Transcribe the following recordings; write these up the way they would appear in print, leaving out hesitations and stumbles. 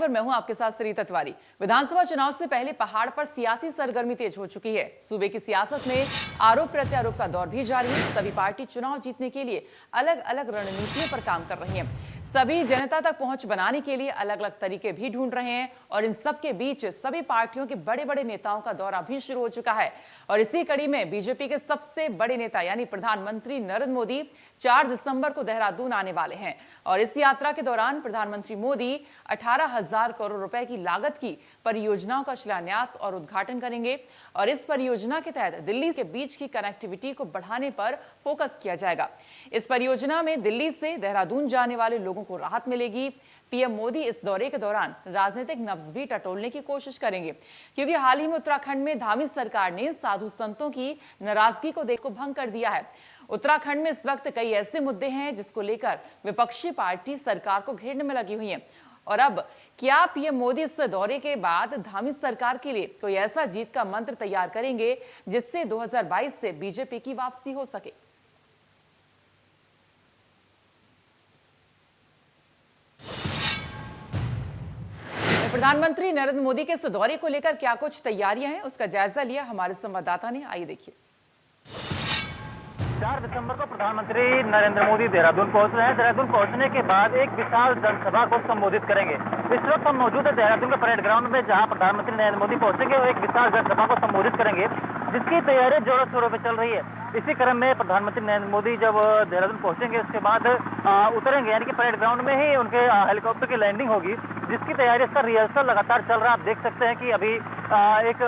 मैं हूं आपके साथ सरिता तिवारी। विधानसभा चुनाव से पहले पहाड़ पर सियासी सरगर्मी तेज हो चुकी है। सूबे की सियासत में आरोप प्रत्यारोप का दौर भी जारी है। सभी पार्टी चुनाव जीतने के लिए अलग अलग रणनीतियों पर काम कर रही हैं। सभी जनता तक पहुंच बनाने के लिए अलग अलग तरीके भी ढूंढ रहे हैं और इन सब के बीच सभी पार्टियों के बड़े बड़े नेताओं का दौरा भी शुरू हो चुका है। और इसी कड़ी में बीजेपी के सबसे बड़े नेता यानी प्रधानमंत्री नरेंद्र मोदी 4 दिसंबर को देहरादून आने वाले हैं और इस यात्रा के दौरान प्रधानमंत्री मोदी 18,000 करोड़ रुपए की लागत की परियोजनाओं का शिलान्यास और उद्घाटन करेंगे और इस परियोजना के तहत दिल्ली के बीच की कनेक्टिविटी को बढ़ाने पर फोकस किया जाएगा। इस परियोजना में दिल्ली से देहरादून जाने वाले लोगों को राहत मिलेगी। पीएम मोदी इस दौरे के दौरान राजनीतिक नब्ज भी टटोलने की कोशिश करेंगे, क्योंकि हाल ही में उत्तराखंड में धामी सरकार ने साधु संतों की नाराजगी को भंग कर दिया है। उत्तराखंड में इस वक्त कई ऐसे मुद्दे हैं जिसको लेकर विपक्षी पार्टी सरकार को घेरने में लगी हुई है। और अब क्या पीएम मोदी इस दौरे के बाद धामी सरकार के लिए कोई ऐसा जीत का मंत्र तैयार करेंगे जिससे 2022 से बीजेपी की वापसी हो सके? प्रधानमंत्री नरेंद्र मोदी के इस दौरे को लेकर क्या कुछ तैयारियां हैं, उसका जायजा लिया हमारे संवाददाता ने। आइए देखिए। 4 दिसंबर को प्रधानमंत्री नरेंद्र मोदी देहरादून पहुंच रहे हैं। देहरादून पहुंचने के बाद एक विशाल जनसभा को संबोधित करेंगे। इस वक्त हम मौजूद है देहरादून के परेड ग्राउंड में, जहां प्रधानमंत्री नरेंद्र मोदी पहुंचेंगे और एक विशाल जनसभा को संबोधित करेंगे, जिसकी तैयारी जोरों शोरों पर चल रही है। इसी क्रम में प्रधानमंत्री नरेंद्र मोदी जब देहरादून पहुंचेंगे उसके बाद उतरेंगे, यानी कि परेड ग्राउंड में ही उनके हेलीकॉप्टर की लैंडिंग होगी, जिसकी तैयारी इसका रिहर्सल लगातार चल रहा है। आप देख सकते हैं कि अभी एक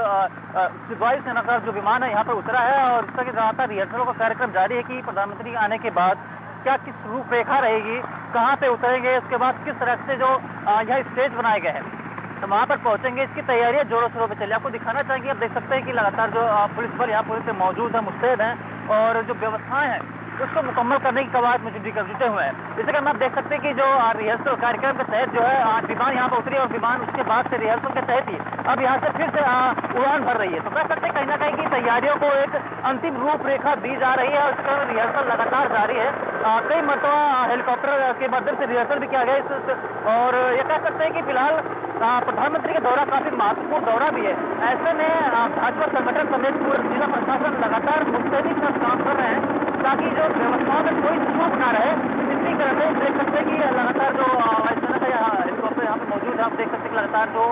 वायुसेना का जो विमान है यहाँ पर उतरा है और इसका लगातार रिहर्सलों का कार्यक्रम जारी है कि प्रधानमंत्री आने के बाद क्या किस रूपरेखा रहेगी, कहाँ पे उतरेंगे, उसके बाद किस तरह से जो यहाँ स्टेज बनाए गए हैं तो वहाँ पर पहुंचेंगे। इसकी तैयारियां जोरों शोरों पे चली। आपको दिखाना चाहेंगे, आप देख सकते हैं कि लगातार जो पुलिस बल यहाँ पूरे से मौजूद है, मुस्तैद हैं और जो व्यवस्थाएं हैं उसको मुकम्मल करने की कवायद में जुटे हुए हैं। जैसे कि आप देख सकते हैं कि जो रिहर्सल कार्यक्रम के तहत जो है विमान यहाँ पर उतरी और विमान उसके बाद से रिहर्सल के तहत ही अब यहाँ से फिर से उड़ान भर रही है। तो कह सकते हैं कहीं ना कहीं की तैयारियों को एक अंतिम रूपरेखा दी जा रही है और इसका रिहर्सल लगातार जारी है। कई मरतबा हेलीकॉप्टर के माध्यम से रिहर्सल भी किया गया और ये कह सकते हैं कि फिलहाल प्रधानमंत्री का दौरा काफी महत्वपूर्ण दौरा भी है। ऐसे में भाजपा संगठन समेत पूरे जिला प्रशासन लगातार मुस्तैदी के साथ काम कर रहे हैं ताकि जो व्यवस्थाओं में कोई चूक ना रहे। इसी तरह से देख सकते हैं कि लगातार जो वायुसेना का हेलीकॉप्टर यहाँ पे मौजूद है, आप देख सकते हैं कि लगातार जो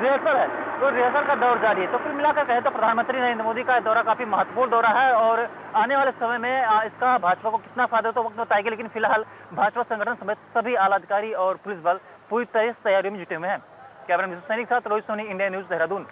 रिहर्सल है तो रिहर्सल का दौर जारी है। तो कुल मिलाकर कहें तो प्रधानमंत्री नरेंद्र मोदी का दौरा काफी महत्वपूर्ण दौरा है और आने वाले समय में इसका भाजपा को कितना फायदा तो वक्त बताएगी, लेकिन फिलहाल भाजपा संगठन समेत सभी आला अधिकारी और पुलिस बल पूरी तरह से तैयारियों में जुटे हुए हैं। कैमरा सैनिक साथ रोहित सोनी, इंडिया न्यूज, देहरादून।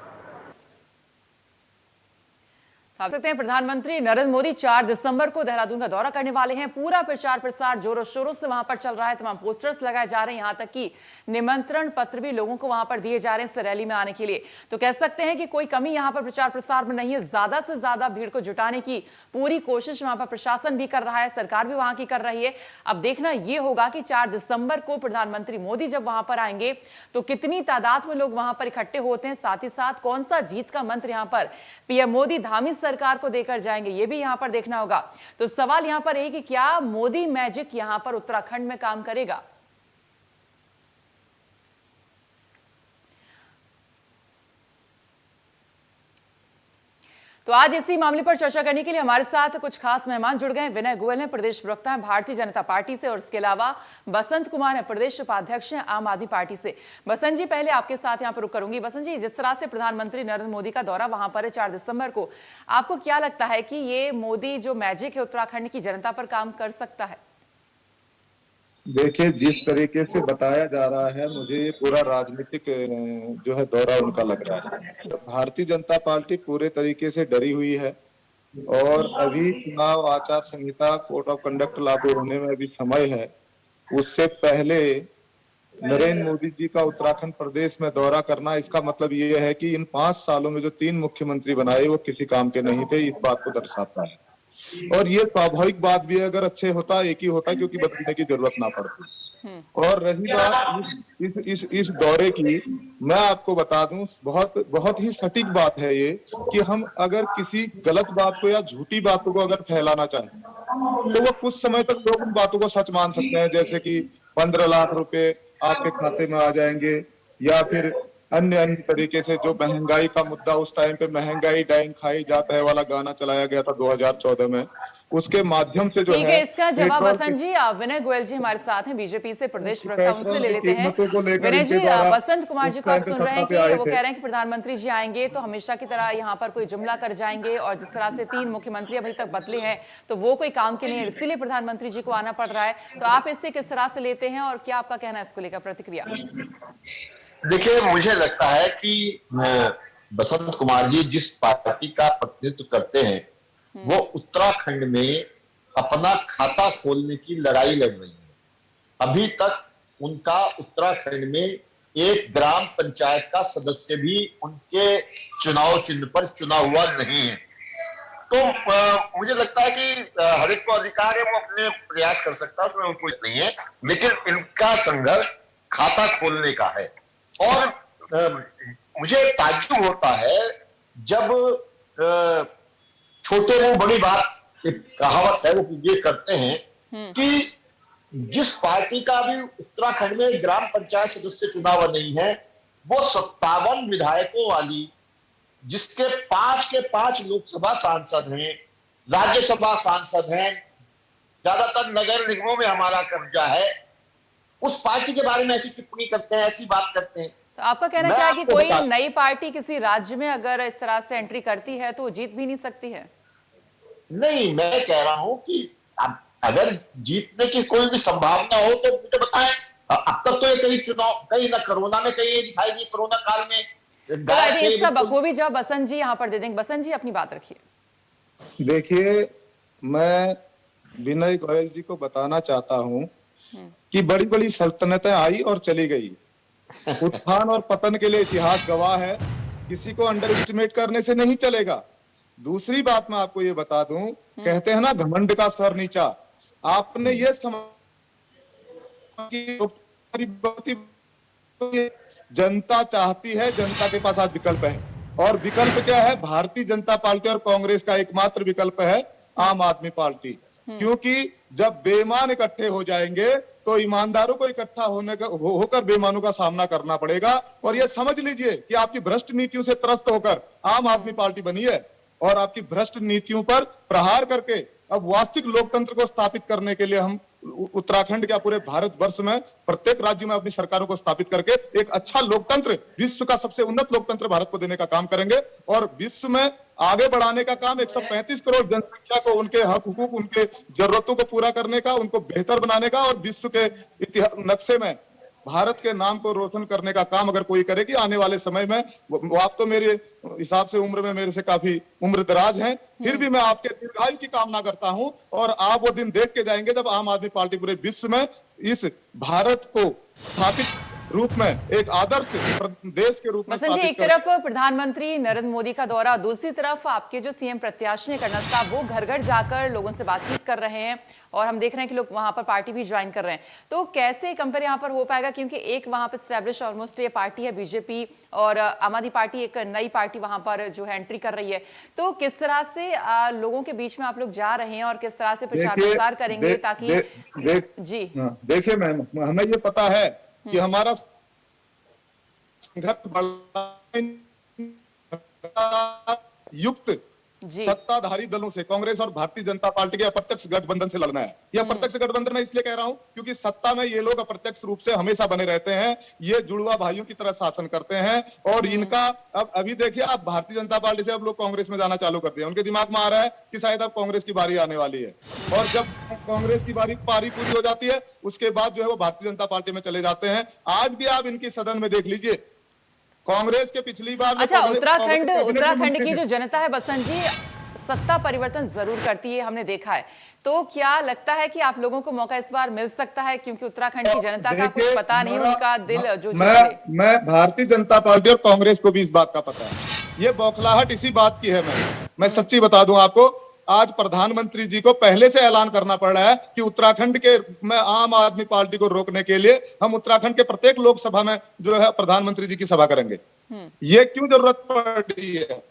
आप सकते हैं प्रधानमंत्री नरेंद्र मोदी 4 दिसंबर को देहरादून का दौरा करने वाले हैं। पूरा प्रचार प्रसार जोरों शोरों से वहां पर चल रहा है। तमाम पोस्टर्स लगाए जा रहे हैं, यहां तक कि निमंत्रण पत्र भी लोगों को वहां पर दिए जा रहे हैं इस रैली में आने के लिए। तो कह सकते हैं कि कोई कमी यहां पर प्रचार प्रसार में नहीं है। ज्यादा से ज्यादा भीड़ को जुटाने की पूरी कोशिश वहां पर प्रशासन भी कर रहा है, सरकार भी वहां की कर रही है। अब देखना यह होगा कि 4 दिसंबर को प्रधानमंत्री मोदी जब वहां पर आएंगे तो कितनी तादाद में लोग वहां पर इकट्ठे होते हैं, साथ ही साथ कौन सा जीत का मंत्र यहां पर पीएम मोदी धामी सरकार को देकर जाएंगे, ये भी यहां पर देखना होगा। तो सवाल यहां पर है कि क्या मोदी मैजिक यहां पर उत्तराखंड में काम करेगा? तो आज इसी मामले पर चर्चा करने के लिए हमारे साथ कुछ खास मेहमान जुड़ गए हैं। विनय गोयल हैं, प्रदेश प्रवक्ता हैं भारतीय जनता पार्टी से, और इसके अलावा बसंत कुमार हैं, प्रदेश उपाध्यक्ष हैं आम आदमी पार्टी से। बसंत जी, पहले आपके साथ यहां पर रुक करूंगी। बसंत जी, जिस तरह से प्रधानमंत्री नरेंद्र मोदी का दौरा वहां पर है 4 दिसंबर को, आपको क्या लगता है कि ये मोदी जो मैजिक है उत्तराखंड की जनता पर काम कर सकता है? देखिए, जिस तरीके से बताया जा रहा है, मुझे ये पूरा राजनीतिक जो है दौरा उनका लग रहा है। भारतीय जनता पार्टी पूरे तरीके से डरी हुई है और अभी चुनाव आचार संहिता कोड ऑफ कंडक्ट लागू होने में अभी समय है। उससे पहले नरेंद्र मोदी जी का उत्तराखंड प्रदेश में दौरा करना, इसका मतलब ये है कि इन 5 सालों में जो 3 मुख्यमंत्री बनाए वो किसी काम के नहीं थे, इस बात को दर्शाता है। और ये स्वाभाविक बात भी है, अगर अच्छे होता एक ही होता क्योंकि बदलने की जरूरत ना पड़ती। और रही बात इस दौरे की, मैं आपको बता दूं, बहुत ही सटीक बात है ये कि हम अगर किसी गलत बात को या झूठी बातों को अगर फैलाना चाहें तो वो कुछ समय तक लोग उन बातों को सच मान सकते हैं, जैसे कि 15 लाख रुपए आपके खाते में आ जाएंगे, या फिर अन्य अन्य तरीके से जो महंगाई का मुद्दा, उस टाइम पे महंगाई डाइन खाई जात है वाला गाना चलाया गया था 2014 में, उसके माध्यम से जो ठीक है, इसका जवाब पेट्रोल बसंत जी विनय गोयल जी हमारे साथ हैं बीजेपी से प्रदेश प्रवक्ता, उनसे पेट्रोल ले की लेते हैं। कीमतों को लेकर विनय इनके जी, द्वारा बसंत कुमार जी उस को आप टाइम पे सुन रहे हैं सत्ता पे कि आए वो थे। कह रहे हैं कि प्रधानमंत्री जी आएंगे तो हमेशा की तरह यहाँ पर कोई जुमला कर जाएंगे, और जिस तरह से 3 मुख्यमंत्री अभी तक बदले हैं तो वो कोई काम के नहीं है, इसीलिए प्रधानमंत्री जी को आना पड़ रहा है। तो आप इससे किस तरह से लेते हैं और क्या आपका कहना है इसको लेकर, प्रतिक्रिया? देखिए, मुझे लगता है कि बसंत कुमार जी जिस पार्टी का प्रतिनिधित्व करते हैं वो उत्तराखंड में अपना खाता खोलने की लड़ाई लड़ रही है। अभी तक उनका उत्तराखंड में एक ग्राम पंचायत का सदस्य भी उनके चुनाव चिन्ह पर चुना हुआ नहीं है। तो मुझे लगता है कि हर एक को अधिकार है, वो अपने प्रयास कर सकता है, उसमें कोई नहीं है, लेकिन इनका संघर्ष खाता खोलने का है। और मुझे ताज्जुब होता है जब छोटे मुंह बड़ी बात, एक कहावत है, वो ये करते हैं कि जिस पार्टी का भी उत्तराखंड में ग्राम पंचायत सदस्य चुना हुआ नहीं है, वो 57 विधायकों वाली, जिसके 5 के 5 लोकसभा सांसद हैं, राज्यसभा सांसद हैं, ज्यादातर नगर निगमों में हमारा कब्जा है, उस पार्टी के बारे में ऐसी टिप्पणी करते हैं, ऐसी बात करते हैं। तो आपका कहना क्या है कि कोई नई पार्टी किसी राज्य में अगर इस तरह से एंट्री करती है तो वो जीत भी नहीं सकती है? नहीं, मैं कह रहा हूं कि अगर जीतने की कोई भी संभावना हो तो मुझे बताएं। अब तक तो ये कहीं चुनाव, कहीं ना कोरोना में, कहीं ये दिखाई दी कोरोना काल में। तो इसका बखूबी जवाब बसंत जी यहाँ पर दे देंगे। बसंत जी अपनी बात रखिए। देखिए, मैं विनय गोयल जी को बताना चाहता हूं कि बड़ी बड़ी सल्तनतें आई और चली गई, उत्थान और पतन के लिए इतिहास गवाह है, किसी को अंडर एस्टिमेट करने से नहीं चलेगा। दूसरी बात मैं आपको ये बता दूं, कहते हैं ना घमंड का सर नीचा, आपने ये जनता चाहती है, जनता के पास आज विकल्प है, और विकल्प क्या है? भारतीय जनता पार्टी और कांग्रेस का एकमात्र विकल्प है आम आदमी पार्टी। क्योंकि जब बेईमान इकट्ठे हो जाएंगे तो ईमानदारों को इकट्ठा होकर बेईमानों का सामना करना पड़ेगा। और ये समझ लीजिए कि आपकी भ्रष्ट नीतियों से त्रस्त होकर आम आदमी पार्टी बनी है, और आपकी भ्रष्ट नीतियों पर प्रहार करके अब वास्तविक लोकतंत्र को स्थापित करने के लिए हम उत्तराखंड क्या पूरे भारतवर्ष में प्रत्येक राज्य में अपनी सरकारों को स्थापित करके एक अच्छा लोकतंत्र, विश्व का सबसे उन्नत लोकतंत्र भारत को देने का काम करेंगे। और विश्व में आगे बढ़ाने का काम 135 करोड़ जनसंख्या को उनके हक हुकूक, उनके जरूरतों को पूरा करने का, उनको बेहतर बनाने का, और विश्व के नक्शे में भारत के नाम को रोशन करने का काम अगर कोई करेगी आने वाले समय में, वो आप तो मेरे हिसाब से उम्र में मेरे से काफी उम्र दराज हैं, फिर भी मैं आपके दीर्घायु की कामना करता हूं, और आप वो दिन देख के जाएंगे जब आम आदमी पार्टी पूरे विश्व में इस भारत को स्थापित रूप में, एक आदर्श देश के रूप में। बसंत जी, एक तरफ प्रधानमंत्री नरेंद्र मोदी का दौरा, दूसरी तरफ आपके जो सीएम प्रत्याशी हैं कर्नल साहब, वो घर घर जाकर लोगों से बातचीत कर रहे हैं, और हम देख रहे हैं कि लोग वहां पर पार्टी भी ज्वाइन कर रहे हैं। तो कैसे कंपेयर यहाँ पर हो पाएगा? क्योंकि एक वहां पर स्टैब्लिश ऑलमोस्ट ये पार्टी है बीजेपी, और आम आदमी पार्टी एक नई पार्टी वहां पर जो है एंट्री कर रही है। तो किस तरह से लोगों के बीच में आप लोग जा रहे हैं और किस तरह से प्रचार प्रसार करेंगे ताकि जी? देखिए मैम, हमें ये पता है कि हमारा संघर्ष युक्त सत्ताधारी दलों से, कांग्रेस और भारतीय जनता पार्टी के अप्रत्यक्ष गठबंधन से लड़ना है। ये अप्रत्यक्ष गठबंधन मैं इसलिए कह रहा हूं क्योंकि सत्ता में ये लोग अप्रत्यक्ष रूप से हमेशा बने रहते हैं, ये जुड़वा भाइयों की तरह शासन करते हैं, और इनका अब अभी देखिए, आप भारतीय जनता पार्टी से अब लोग कांग्रेस में जाना चालू कर दिया, उनके दिमाग में आ रहा है कि शायद अब कांग्रेस की बारी आने वाली है, और जब कांग्रेस की पारी पूरी हो जाती है उसके बाद जो है वो भारतीय जनता पार्टी में चले जाते हैं। आज भी आप इनकी सदन में देख लीजिए, कांग्रेस के पिछली बार, अच्छा, उत्तराखंड की जो जनता है बसंत जी, सत्ता परिवर्तन जरूर करती है, हमने देखा है। तो क्या लगता है कि आप लोगों को मौका इस बार मिल सकता है? क्योंकि उत्तराखंड की जनता का कुछ पता नहीं, उनका दिल जो मैं भारतीय जनता पार्टी और कांग्रेस को भी इस बात का पता है, ये बौखलाहट इसी बात की है। मैं सच्ची बता दूं आपको, आज प्रधानमंत्री जी को पहले से ऐलान करना पड़ रहा है कि उत्तराखंड के में आम आदमी पार्टी को रोकने के लिए हम उत्तराखंड के प्रत्येक लोकसभा में जो है प्रधानमंत्री जी की सभा करेंगे। ये क्यों जरूरत पड़ रही है?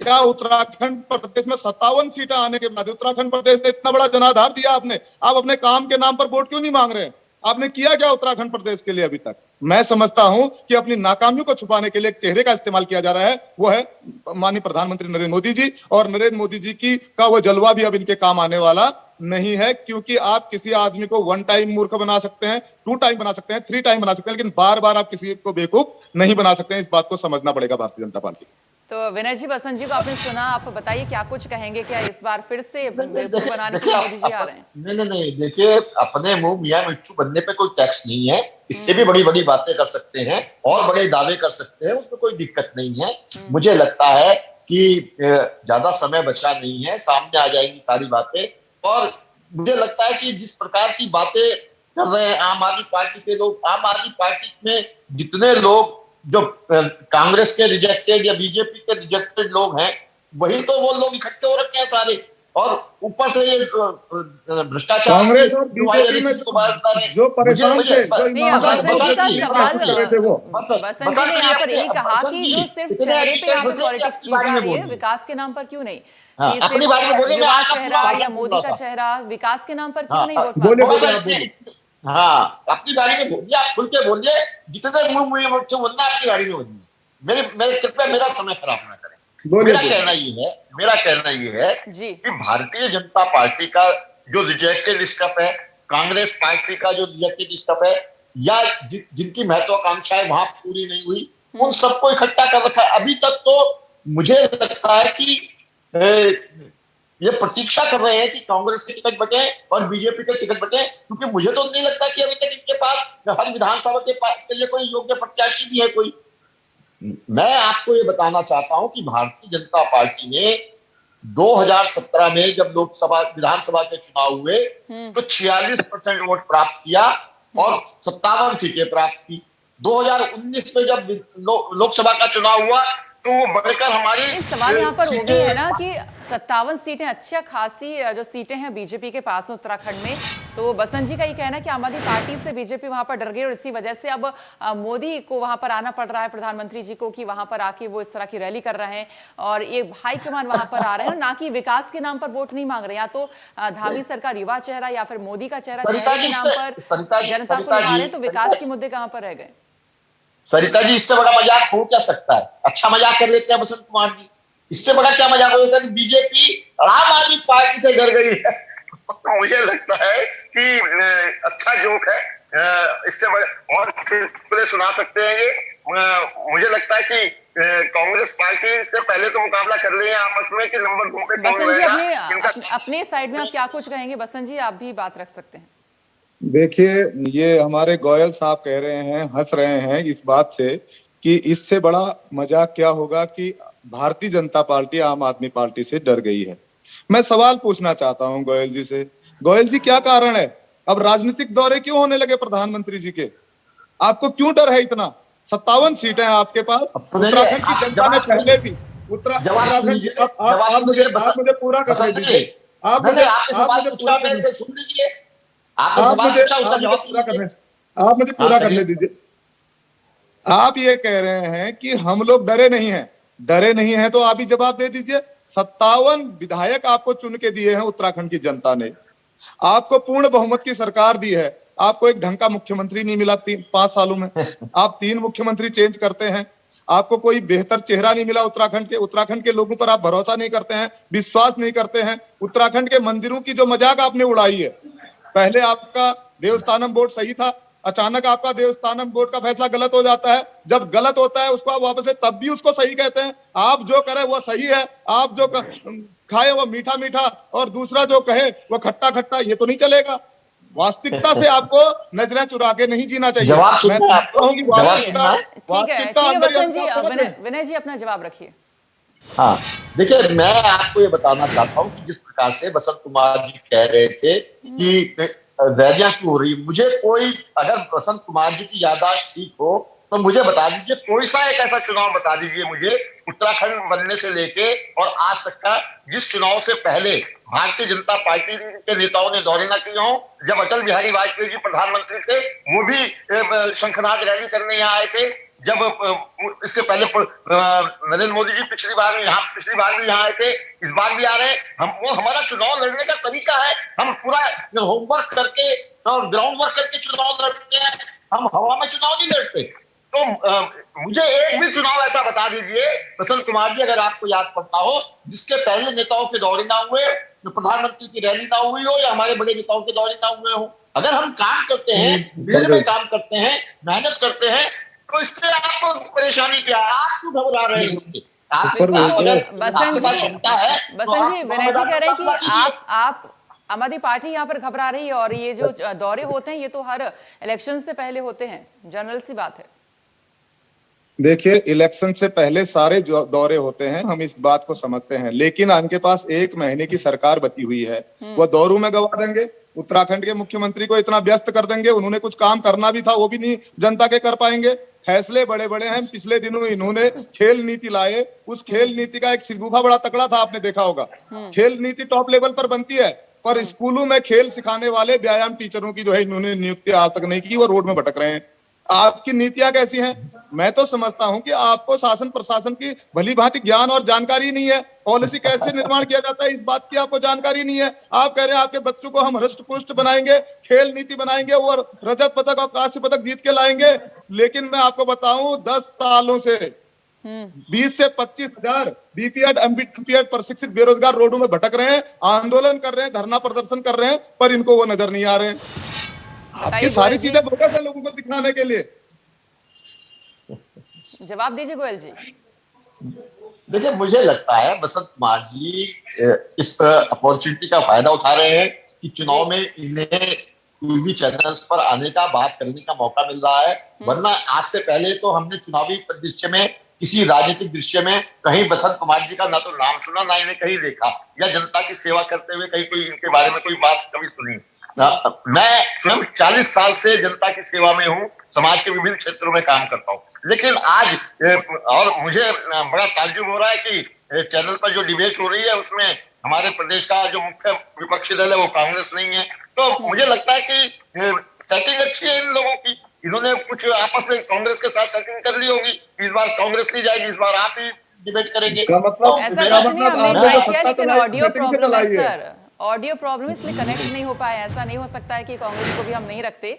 क्या उत्तराखंड प्रदेश में 57 सीटें आने के बाद उत्तराखंड प्रदेश ने इतना बड़ा जनाधार दिया आपने, आप अपने काम के नाम पर वोट क्यों नहीं मांग रहे हैं? आपने किया क्या उत्तराखंड प्रदेश के लिए अभी तक? मैं समझता हूं कि अपनी नाकामियों को छुपाने के लिए एक चेहरे का इस्तेमाल किया जा रहा है, वो है माननीय प्रधानमंत्री नरेंद्र मोदी जी। और नरेंद्र मोदी जी की का वो जलवा भी अब इनके काम आने वाला नहीं है, क्योंकि आप किसी आदमी को 1 टाइम मूर्ख बना सकते हैं, 2 टाइम बना सकते हैं, 3 टाइम बना सकते हैं, लेकिन बार बार आप किसी को बेवकूफ नहीं बना सकते हैं। इस बात को समझना पड़ेगा भारतीय जनता पार्टी। तो विनय जी, बसंत जी को आपने सुना, आप बताइए क्या कुछ कहेंगे? क्या इस बार फिर से बेवकूफ बनाने के लिए मोदी जी आ रहे हैं? नहीं, देखिए, अपने मुंह मियां मिट्टू बनने पे कोई टैक्स नहीं है। इससे भी बड़ी बड़ी बातें कर सकते हैं और बड़े दावे कर सकते हैं, उसमें कोई दिक्कत नहीं है। मुझे लगता है कि ज्यादा समय बचा नहीं है, सामने आ जाएंगी सारी बातें। और मुझे लगता है कि जिस प्रकार की बातें कर रहे हैं आम आदमी पार्टी के लोग, आम आदमी पार्टी में जितने लोग जो कांग्रेस के रिजेक्टेड या बीजेपी के रिजेक्टेड लोग हैं, वही तो वो लोग इकट्ठे हो रखे हैं सारे। और ऊपर से ये भ्रष्टाचार, कांग्रेस और बीजेपी में जो परेशान थे, नहीं, बसंत जी का सवाल, बसंत जी ने यहाँ पर यही कहा कि जो सिर्फ चेहरे पे यहाँ पे पॉलिटिक्स की जा रही है, विकास के नाम पर क्यों नहीं? अपनी बात में बोलिए, युवा चेहरा या मोदी का चेहरा, विकास के नाम पर क्यों नहीं वोट पाते? हाँ, अपनी बारी में बोलिए, आप खुल के बोलिए, जितने मुंह मुझे बोलना आपकी बारी में बोलिए। मेरे कृपया मेरा समय खराब ना करें। मेरा कहना ये है कि भारतीय जनता पार्टी का जो रिजेक्टेड स्टफ है, कांग्रेस पार्टी का जो रिजेक्टेड स्टफ है, या जिनकी महत्वाकांक्षाएं वहां पूरी नहीं हुई, उन सबको इकट्ठा कर रखा है। अभी तक तो मुझे लगता है कि ये प्रतीक्षा कर रहे हैं कि कांग्रेस के टिकट बटे और बीजेपी के टिकट बटे, क्योंकि मुझे तो नहीं लगता कि अभी तक इनके पास हर विधानसभा के लिए कोई योग्य प्रत्याशी भी है कोई। मैं आपको ये बताना चाहता हूं कि भारतीय जनता पार्टी ने 2017 में जब लोकसभा विधानसभा के चुनाव हुए तो 46% वोट प्राप्त किया और 57 सीटें प्राप्त की। 2019 में जब लोकसभा का चुनाव हुआ तो वो बढ़कर हमारी सवाल यहाँ पर वो भी है ना कि 57 सीटें अच्छा खासी जो सीटें हैं बीजेपी के पास उत्तराखंड में, तो बसंत जी का ये कहना है कि आम आदमी पार्टी से बीजेपी वहां पर डर गई और इसी वजह से अब मोदी को वहां पर आना पड़ रहा है, प्रधानमंत्री जी को, कि वहां पर आके वो इस तरह की रैली कर रहे हैं और ये हाईकमान वहां पर आ रहे हैं, ना कि विकास के नाम पर वोट नहीं मांग रहे। या तो धामी सरकार युवा चेहरा या फिर मोदी का चेहरा के नाम पर जनता को लगा रहे हैं, तो विकास के मुद्दे कहां पर रह गए? सरिता जी, इससे बड़ा मजाक हो क्या सकता है? अच्छा मजाक कर लेते हैं बसंत कुमार जी, इससे बड़ा क्या मजाक होगा कि बीजेपी आम आदमी पार्टी से डर गई है। मुझे लगता है कि अच्छा जोक है, इससे बड़ा और खुले सुना सकते हैं ये। मुझे लगता है कि कांग्रेस पार्टी से पहले तो मुकाबला कर रही है आपस में कि नंबर 2 पे कौन रहेगा। अपने साइड में आप क्या कुछ कहेंगे? बसंत जी, आप भी बात रख सकते हैं। देखिए, ये हमारे गोयल साहब कह रहे हैं, हंस रहे हैं इस बात से कि इससे बड़ा मजाक क्या होगा कि भारतीय जनता पार्टी आम आदमी पार्टी से डर गई है। मैं सवाल पूछना चाहता हूं गोयल जी से। गोयल जी, क्या कारण है? अब राजनीतिक दौरे क्यों होने लगे प्रधानमंत्री जी के? आपको क्यों डर है इतना? 57 सीटें हैं आपके पास। उत्तराखंड की जनता ने पहले भी उत्तराखंड, आप मुझे पूरा करने दीजिए। आप मुझे पूरा करने दीजिए। आप ये कह रहे हैं कि हम लोग डरे नहीं हैं, तो आप ही जवाब दे दीजिए। 57 विधायक आपको चुन के दिए हैं उत्तराखंड की जनता ने, आपको पूर्ण बहुमत की सरकार दी है, आपको एक ढंग का मुख्यमंत्री नहीं मिला 5 सालों में, आप 3 मुख्यमंत्री चेंज करते हैं, आपको कोई बेहतर चेहरा नहीं मिला उत्तराखंड के लोगों पर आप भरोसा नहीं करते हैं, विश्वास नहीं करते हैं। उत्तराखंड के मंदिरों की जो मजाक आपने उड़ाई है, पहले आपका देवस्थानम बोर्ड सही था, अचानक आपका देवस्थानम बोर्ड का फैसला गलत हो जाता है। जब गलत होता है उसको आप वापस से तब भी उसको सही कहते हैं। आप जो करें वो सही है, आप जो खाए वो मीठा मीठा और दूसरा जो कहे वो खट्टा खट्टा, ये तो नहीं चलेगा। वास्तविकता से आपको नजरें चुरा के नहीं जीना चाहिए। ठीक है बसंत जी, विनय जी अपना जवाब रखिए। हाँ, देखिए, मैं आपको ये बताना चाहता हूँ कि जिस प्रकार से बसंत कुमार जी कह रहे थे कि रैलियां क्यों हो रही, मुझे कोई, अगर बसंत कुमार जी की याददाश्त ठीक हो तो मुझे बता दीजिए, कोई सा एक ऐसा चुनाव बता दीजिए मुझे उत्तराखंड बनने से लेके और आज तक का, जिस चुनाव से पहले भारतीय जनता पार्टी के नेताओं ने दौरे न किए हों। जब अटल बिहारी वाजपेयी जी प्रधानमंत्री थे, वो भी शंखनाद रैली करने यहाँ आए थे। जब इससे पहले नरेंद्र मोदी जी पिछली बार भी यहाँ आए थे, इस बार भी आ रहे हैं। वो हमारा चुनाव लड़ने का तरीका है। हम पूरा होमवर्क करके और ग्राउंड वर्क करके चुनाव लड़ते हैं, हम हवा में चुनाव नहीं लड़ते। तो मुझे एक भी चुनाव ऐसा बता दीजिए बसंत कुमार जी, अगर आपको याद पड़ता हो, जिसके पहले नेताओं के दौरे ना हुए, प्रधानमंत्री की रैली ना हुई हो, या हमारे बड़े नेताओं के दौरे ना हुए हो। अगर हम काम करते हैं, फील्ड में काम करते हैं, मेहनत करते हैं, तो इससे आपको परेशानी क्या है? आप क्यों घबरा रहे हैं इससे? बसंत जी, विनय जी कह रहे हैं कि आप आम आदमी पार्टी यहाँ पर घबरा रही है, और ये जो दौरे होते हैं ये तो हर इलेक्शन से पहले होते हैं, जनरल सी बात है। देखिए, इलेक्शन से पहले सारे दौरे होते हैं, हम इस बात को समझते हैं, लेकिन उनके पास 1 महीने की सरकार बची हुई है, वो दौरों में गवा देंगे। उत्तराखंड के मुख्यमंत्री को इतना व्यस्त कर देंगे, उन्होंने कुछ काम करना भी था वो भी नहीं जनता के कर पाएंगे। फैसले बड़े बड़े हैं। पिछले दिनों इन्होंने खेल नीति लाए, उस खेल नीति का एक सिरगुफा बड़ा तकड़ा था, आपने देखा होगा। खेल नीति टॉप लेवल पर बनती है, पर स्कूलों में खेल सिखाने वाले व्यायाम टीचरों की जो है इन्होंने नियुक्ति आज तक नहीं की, वो रोड में भटक रहे हैं। आपकी नीतियां कैसी हैं? मैं तो समझता हूं कि आपको शासन प्रशासन की भली भांति ज्ञान और जानकारी नहीं है। पॉलिसी कैसे निर्माण किया जाता है इस बात की आपको जानकारी नहीं है। आप कह रहे हैं आपके बच्चों को हम हृष्ट पुष्ट बनाएंगे, खेल नीति बनाएंगे और रजत पदक और कांस्य पदक जीत के लाएंगे, लेकिन मैं आपको बताऊं 10 सालों से 20 से 25 हजार बीपीएड एमपीएड प्रशिक्षित बेरोजगार रोडों में भटक रहे हैं, आंदोलन कर रहे हैं, धरना प्रदर्शन कर रहे हैं, पर इनको वो नजर नहीं आ रहे हैं। आपकी सारी चीजें बोगस है लोगों को दिखाने के लिए। जवाब दीजिए गोयल जी। देखिए, मुझे लगता है बसंत कुमार जी इस अपॉर्चुनिटी का फायदा उठा रहे हैं कि चुनाव में इन्हें टीवी चैनल्स पर आने का, बात करने का मौका मिल रहा है। वरना आज से पहले तो हमने चुनावी परिदृश्य में, किसी राजनीतिक दृश्य में कहीं बसंत कुमार जी का ना तो नाम सुना, ना इन्हें कहीं देखा, या जनता की सेवा करते हुए कहीं कोई इनके बारे में कोई बात कभी सुनी। मैं स्वयं 40 साल से जनता की सेवा में हूँ, समाज के विभिन्न क्षेत्रों में काम करता हूँ, लेकिन आज और मुझे बड़ा ताज्जुब हो रहा है कि चैनल पर जो डिबेट हो रही है उसमें हमारे प्रदेश का जो मुख्य विपक्षी दल है वो कांग्रेस नहीं है। तो मुझे लगता है कि सेटिंग अच्छी है इन लोगों की। इन्होंने कुछ आपस में कांग्रेस के साथ सेटिंग कर ली होगी, इस बार कांग्रेस नहीं जाएगी, इस बार आप ही डिबेट करेंगे। ऐसा कुछ नहीं, हमने ट्राई किया, लेकिन ऑडियो प्रॉब्लम है सर, ऑडियो प्रॉब्लम इसलिए कनेक्ट नहीं हो पाया। ऐसा नहीं हो सकता है कि कांग्रेस को भी हम नहीं रखते,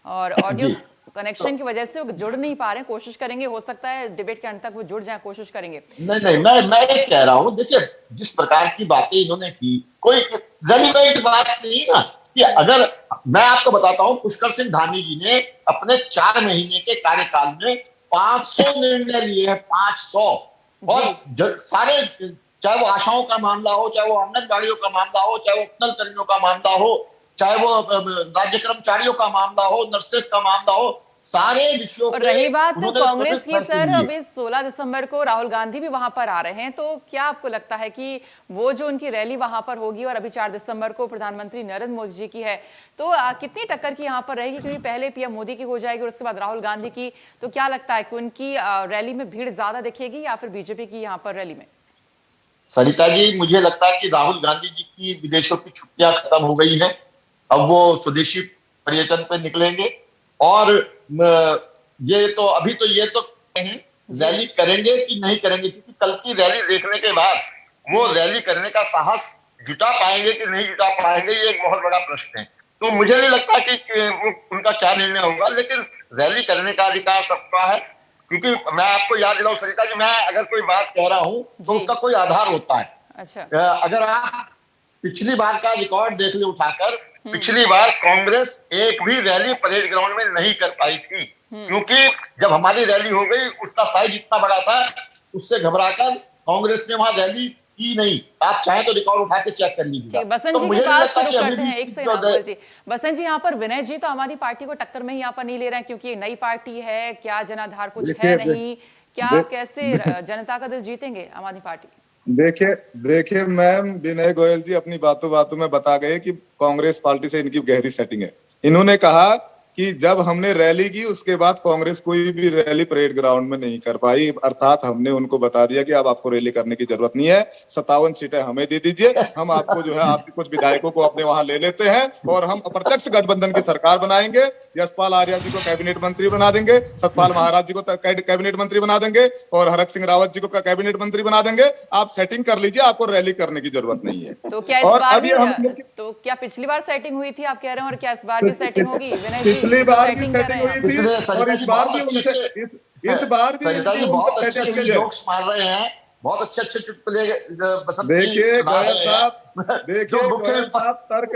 और ऑडियो कनेक्शन की वजह से वो जुड़ नहीं पा रहे हैं। कोशिश करेंगे, हो सकता है डिबेट के अंत तक वो जुड़ जाए, कोशिश करेंगे। नहीं, मैं ये कह रहा हूँ, देखिए जिस प्रकार की बातें इन्होंने की, कोई रेलिवेंट बात नहीं ना। कि अगर मैं आपको बताता हूँ, पुष्कर सिंह धामी जी ने अपने 4 महीने के कार्यकाल में 500 निर्णय लिए हैं, 500, और सारे, चाहे वो आशाओं का मामला हो, चाहे वो आंगनबाड़ियों का मामला हो, चाहे वो नल कर्मियों का मामला हो, चाहे वो राज्य कर्मचारियों का मामला हो, नर्सेस का मामला हो, सारे विषयों पर। रही बात कांग्रेस की सर, अभी 16 दिसंबर को राहुल गांधी भी वहां पर आ रहे हैं, तो क्या आपको लगता है कि वो जो उनकी रैली वहां पर होगी, और अभी 4 दिसंबर को प्रधानमंत्री नरेंद्र मोदी जी की है, तो कितनी टक्कर की यहाँ पर रहेगी? क्योंकि पहले पीएम मोदी की हो जाएगी और उसके बाद राहुल गांधी की, तो क्या लगता है कि उनकी रैली में भीड़ ज्यादा दिखेगी या फिर बीजेपी की यहाँ पर रैली में? सरिता जी, मुझे लगता है कि राहुल गांधी जी की विदेशों की छुट्टियां खत्म हो गई हैं, अब वो स्वदेशी पर्यटन पर निकलेंगे, और ये तो अभी तो ये तो रैली करेंगे कि नहीं करेंगे, क्योंकि कल की रैली देखने के बाद वो रैली करने का साहस जुटा पाएंगे कि नहीं जुटा पाएंगे, ये एक बहुत बड़ा प्रश्न है। तो मुझे नहीं लगता कि उनका क्या निर्णय होगा, लेकिन रैली करने का अधिकार सबका है। क्योंकि मैं आपको याद दिलाऊं सरिता जी, मैं अगर कोई बात कह रहा हूं तो उसका कोई आधार होता है। अच्छा, अगर आप पिछली बार का रिकॉर्ड देख ले उठाकर, पिछली बार कांग्रेस एक भी रैली परेड ग्राउंड में नहीं कर पाई थी, क्योंकि जब हमारी रैली हो गई उसका साइज इतना बड़ा था, उससे घबराकर कांग्रेस ने वहां रैली की नहीं। आप चाहें तो रिकॉर्ड उठा के चेक कर लीजिए। बसंत जी की बात शुरू करते हैं, एक सेकंड जी। बसंत जी, यहाँ पर विनय जी तो आम आदमी पार्टी को टक्कर में ही यहाँ पर नहीं ले रहे हैं, क्योंकि नई पार्टी है, क्या जनाधार कुछ है नहीं, क्या कैसे जनता का दिल जीतेंगे आम आदमी पार्टी? देखिए मैम, विनय गोयल जी अपनी बातों में बता गए कि कांग्रेस पार्टी से इनकी गहरी सेटिंग है। इन्होंने कहा कि जब हमने रैली की उसके बाद कांग्रेस कोई भी रैली परेड ग्राउंड में नहीं कर पाई, अर्थात हमने उनको बता दिया कि अब आपको रैली करने की जरूरत नहीं है, 57 सीटें हमें दे दीजिए, हम आपको जो है आपके कुछ विधायकों को अपने वहां ले लेते हैं और हम अप्रत्यक्ष गठबंधन की सरकार बनाएंगे। यशपाल आर्या जी को कैबिनेट मंत्री बना देंगे, सतपाल महाराज जी को कैबिनेट मंत्री बना देंगे और हरक सिंह रावत जी को कैबिनेट मंत्री बना देंगे। आप सेटिंग कर लीजिए, आपको रैली करने की जरूरत नहीं है। तो क्या इस और बार अभी तो क्या पिछली बार सेटिंग हुई थी आप कह रहे हैं, और क्या इस बार भी सेटिंग होगी? विनय जी, पिछली बार भी सेटिंग कर रहे सेटिंग हैं हुई थी और इस बार भी इस बार भी सरिता जी बहुत अच्छे सेटिंग अच्छे हुई है। जोक्स मार रहे हैं, बहुत अच्छे अच्छे चुटकुले बसंत जी देखिए सुना रहे गोयल हैं। साहब, देखिए गोयल साहब, तर्क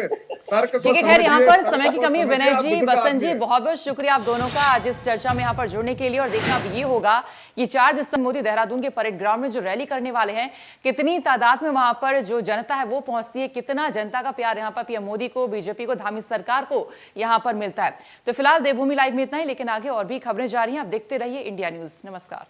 तर्क को ठीक है। खैर, यहाँ समझिए, पर तर्क समय की को कमी है। समझिए, विनय आप जी, बुजुर्ग बसंत आदमी जी, हैं। बहुत बहुत शुक्रिया आप दोनों का आज इस चर्चा में यहाँ पर जुड़ने के लिए। और देखना अब ये होगा कि 4 दिसंबर मोदी देहरादून के परेड ग्राउंड में जो रैली करने वाले हैं, कितनी तादाद में वहां पर जो जनता है वो पहुंचती है, कितना जनता का प्यार यहाँ पर पीएम मोदी को, बीजेपी को, धामी सरकार को यहाँ पर मिलता है। तो फिलहाल देवभूमि लाइव में इतना ही, लेकिन आगे और भी खबरें जारी हैं। आप देखते रहिए इंडिया न्यूज। नमस्कार।